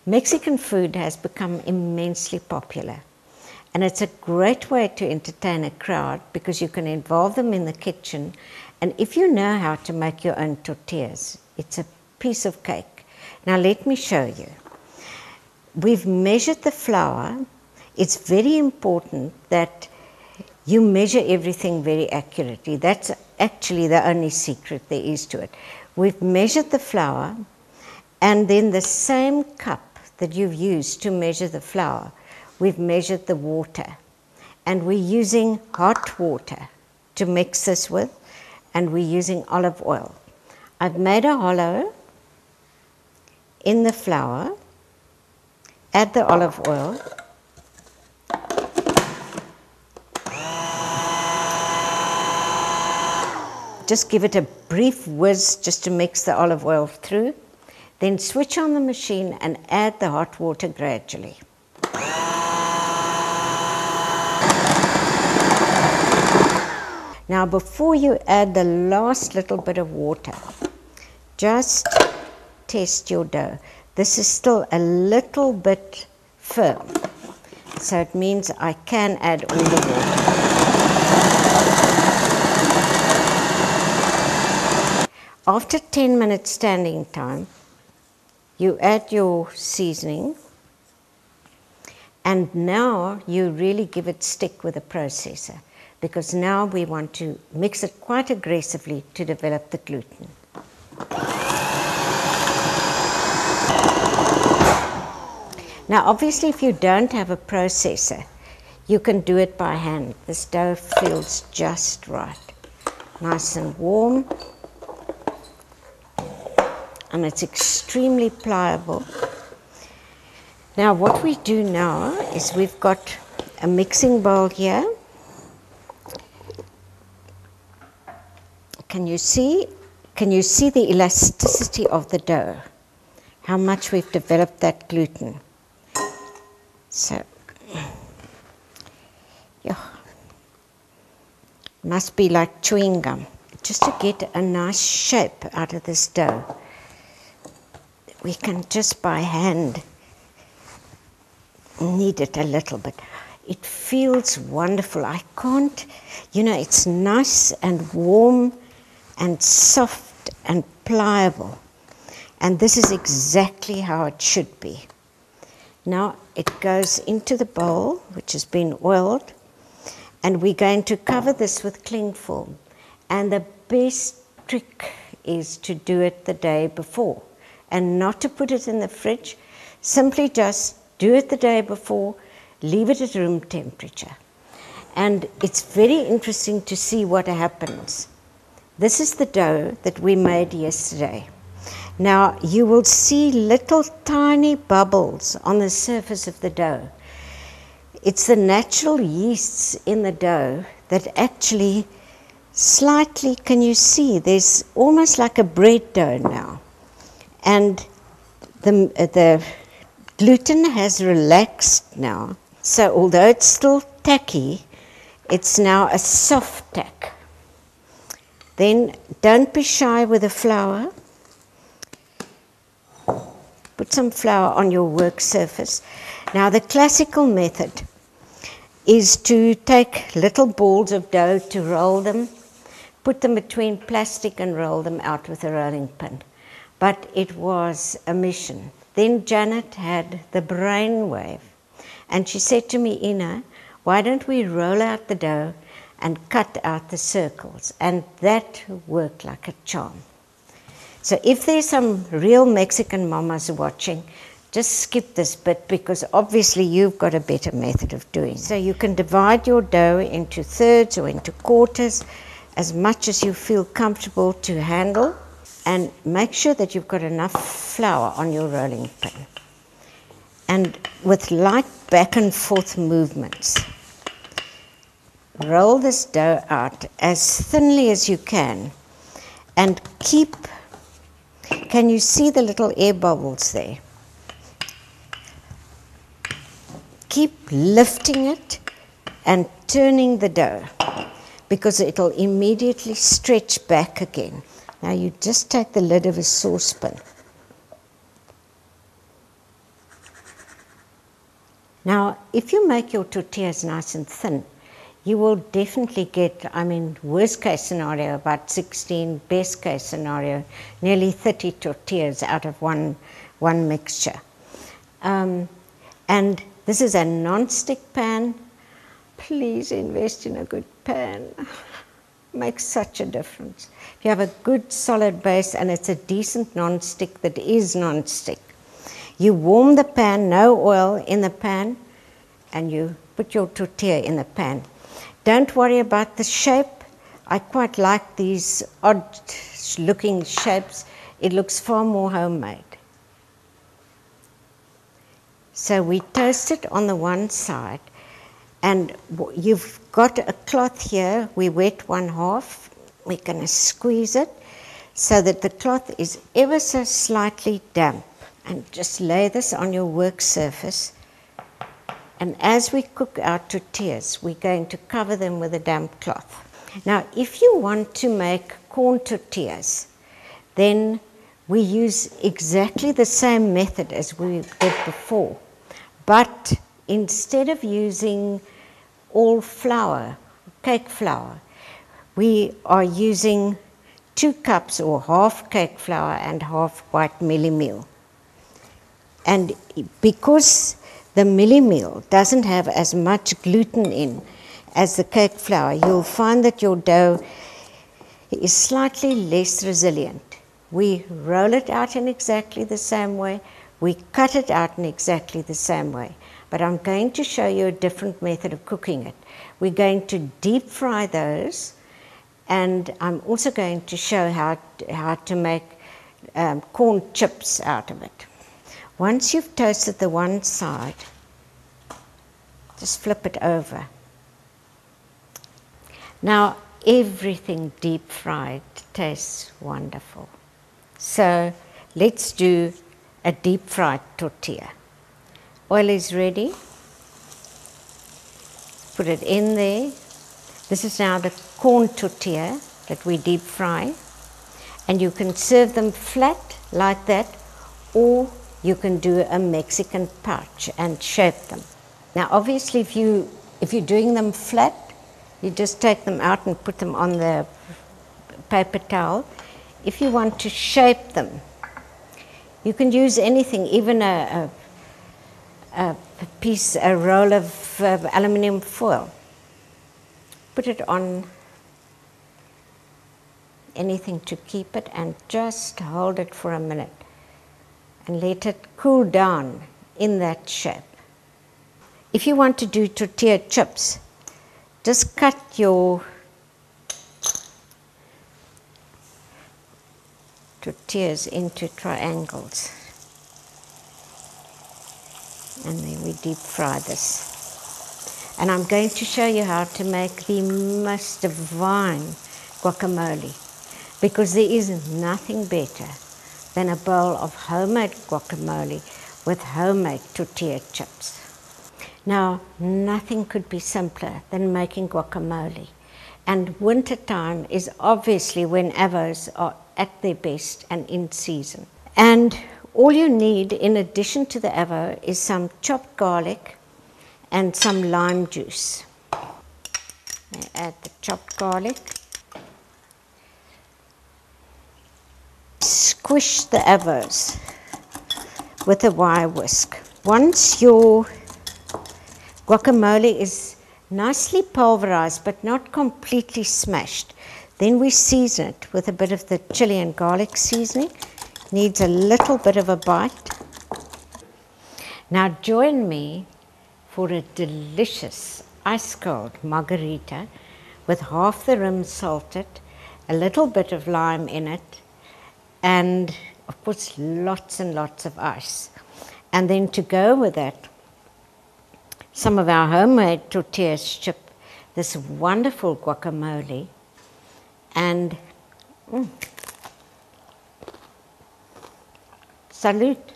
Mexican food has become immensely popular, and it's a great way to entertain a crowd because you can involve them in the kitchen, and if you know how to make your own tortillas, it's a piece of cake. Now let me show you. We've measured the flour. It's very important that you measure everything very accurately. That's actually the only secret there is to it. We've measured the flour, and then the same cup that you've used to measure the flour, we've measured the water. And we're using hot water to mix this with, and we're using olive oil. I've made a hollow in the flour, add the olive oil, just give it a brief whiz just to mix the olive oil through. Then switch on the machine and add the hot water gradually. Now before you add the last little bit of water, just test your dough. This is still a little bit firm, so it means I can add all the water. After 10 minutes standing time, you add your seasoning, and now you really give it stick with a processor, because now we want to mix it quite aggressively to develop the gluten. Now obviously if you don't have a processor, you can do it by hand. This dough feels just right, nice and warm. And it's extremely pliable. Now what we do now is we've got a mixing bowl here. Can you see the elasticity of the dough? How much we've developed that gluten. So, yeah, must be like chewing gum. Just to get a nice shape out of this dough, we can just by hand knead it a little bit. It feels wonderful. I can't, it's nice and warm and soft and pliable. And this is exactly how it should be. Now it goes into the bowl, which has been oiled, and we're going to cover this with cling film. And the best trick is to do it the day before, and not to put it in the fridge. Simply just do it the day before, leave it at room temperature. And it's very interesting to see what happens. This is the dough that we made yesterday. Now you will see little tiny bubbles on the surface of the dough. It's the natural yeasts in the dough that actually slightly, can you see, there's almost like a bread dough now. And the gluten has relaxed now. So although it's still tacky, it's now a soft tack. Then don't be shy with the flour. Put some flour on your work surface. Now the classical method is to take little balls of dough, to roll them, put them between plastic and roll them out with a rolling pin. But it was a mission. Then Janet had the brainwave, and she said to me, Ina, why don't we roll out the dough and cut out the circles? And that worked like a charm. So if there's some real Mexican mamas watching, just skip this bit, because obviously you've got a better method of doing it. So you can divide your dough into thirds or into quarters, as much as you feel comfortable to handle, and make sure that you've got enough flour on your rolling pin. And with light back and forth movements, roll this dough out as thinly as you can, and keep, can you see the little air bubbles there? Keep lifting it and turning the dough, because it'll immediately stretch back again. Now, you just take the lid of a saucepan, Now, if you make your tortillas nice and thin, you will definitely get, I mean, worst case scenario, about 16, best case scenario, nearly 30 tortillas out of one mixture. And this is a non-stick pan. Please invest in a good pan. Makes such a difference. If you have a good solid base and it's a decent non-stick that is non-stick, you warm the pan, no oil in the pan, and you put your tortilla in the pan. Don't worry about the shape. I quite like these odd looking shapes. It looks far more homemade. So we toast it on the one side, and you've got a cloth here. We wet one half. We're going to squeeze it so that the cloth is ever so slightly damp. And just lay this on your work surface. And as we cook our tortillas, we're going to cover them with a damp cloth. Now, if you want to make corn tortillas, then we use exactly the same method as we did before. But instead of using all flour, cake flour, we are using 2 cups or half cake flour and half white millie meal. And because the millie meal doesn't have as much gluten in as the cake flour, you'll find that your dough is slightly less resilient. We roll it out in exactly the same way. We cut it out in exactly the same way. But I'm going to show you a different method of cooking it. We're going to deep fry those, and I'm also going to show how to make corn chips out of it. Once you've toasted the one side, just flip it over. Now, everything deep fried tastes wonderful. So let's do a deep fried tortilla. Oil is ready. Put it in there. This is now the corn tortilla that we deep fry. And you can serve them flat like that, or you can do a Mexican pouch and shape them. Now, obviously, if you're doing them flat, you just take them out and put them on the paper towel. If you want to shape them, you can use anything, even a roll of aluminum foil. Put it on anything to keep it and just hold it for a minute and let it cool down in that shape. If you want to do tortilla chips, just cut your tortillas into triangles. And then we deep fry this. And I'm going to show you how to make the most divine guacamole, because there is nothing better than a bowl of homemade guacamole with homemade tortilla chips. Now, nothing could be simpler than making guacamole. And winter time is obviously when avos are at their best and in season. And all you need, in addition to the avo, is some chopped garlic and some lime juice. Add the chopped garlic. Squish the avos with a wire whisk. Once your guacamole is nicely pulverized but not completely smashed, then we season it with a bit of the chili and garlic seasoning. Needs a little bit of a bite. Now join me for a delicious ice cold margarita with half the rim salted, a little bit of lime in it, and of course lots and lots of ice. And then to go with that, some of our homemade tortilla chip, this wonderful guacamole, and salute.